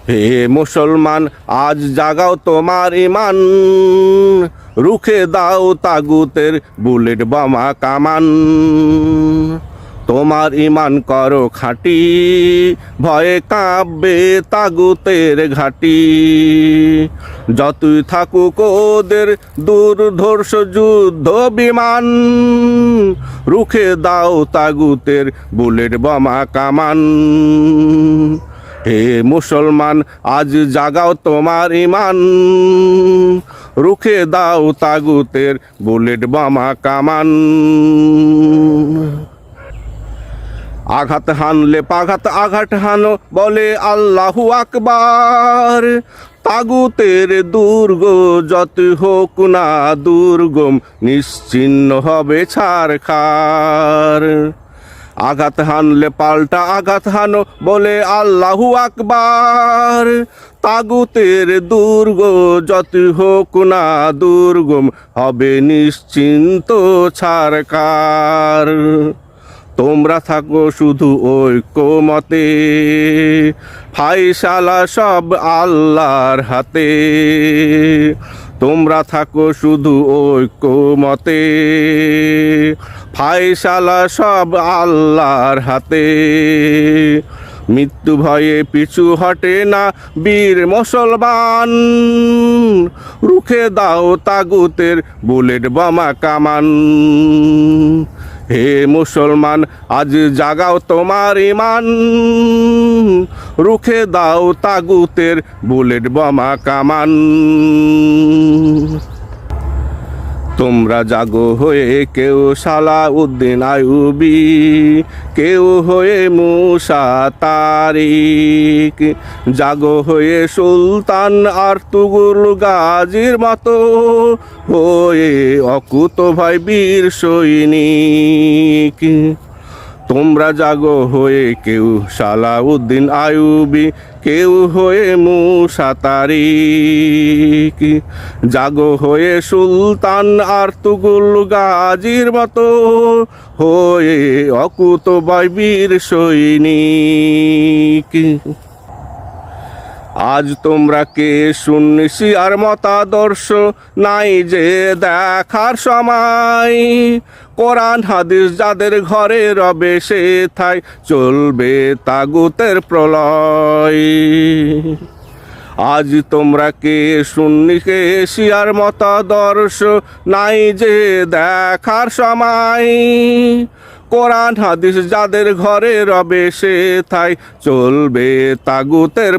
হে মুসলমান, আজ জাগাও তোমার ইমান, রুখে দাও তাগুতের বুলেট বোমা কামান। তোমার ইমান করো খাঁটি, ভয়ে কাঁপবে তাগুতের ঘাটি। যতই থাকুক ওদের দুর্ধর্ষ যুদ্ধ বিমান, রুখে দাও তাগুতের বুলেট বোমা কামান। হে মুসলমান, আজ জাগাও তোমার ইমান, রুখে দাও তাগুতের বুলেট বোমা কামান। আঘাত হানলে পাঘাত আঘাত হানো, বলে আল্লাহু আকবার। তাগুতের দুর্গ যত হোক না দুর্গম, নিশ্চিহ্ন হবে ছারখার। আঘাত হানলে পাল্টা আঘাত হানো, বলে আল্লাহু আকবার। তাগুতের দুর্গ যত হোক না দুর্গম, হবে নিশ্চিন্ত ছারখার। তোমরা থাকো শুধু ঐক্যমতে, ফায়সালা সব আল্লাহর হাতে। তোমরা থাকো শুধু ঐক্যমতে, ফায়সালা সব আল্লাহর হাতে। মৃত্যু ভয়ে পিছু হটে না বীর মুসলমান, রুখে দাও তাগুতের বুলেট বোমা কামান। হে মুসলমান, আজ জাগাও তোমার ইমান, রুখে দাও তাগুতের বুলেট বোমা কামান। তোমরা জাগো হয়ে কেউ সালাউদ্দিন আইয়ুবী, কেউ হয়ে মুসা তারিক, জাগো হয়ে সুলতান আর্তুগুল গাজীর মতো, হয়ে অকুত ভয় বীর সৈনিক। তোমরা জাগো হয়ে কেউ সালাউদ্দিন আইয়ুবী, কেউ হয়ে মুসা তারিক, জাগো হয়ে সুলতান আর্তুগুল গাজীর মতো, হয়ে অকুত ভয় বীর সৈনিক। আজ তোমরা কে সুন্নি শিয়ার মতাদর্শ, নাই যে দেখার সময়। কোরআন হাদিস যাদের ঘরে রবে, সে থাই চলবে তাগুতের প্রলয়। আজ তোমরা কে সুন্নি কে শিয়ার মতাদর্শ, নাই যে দেখার সময়। কোরআন হাদিস যাদের ঘরে রবে, সে থাই চলবে তাগুতের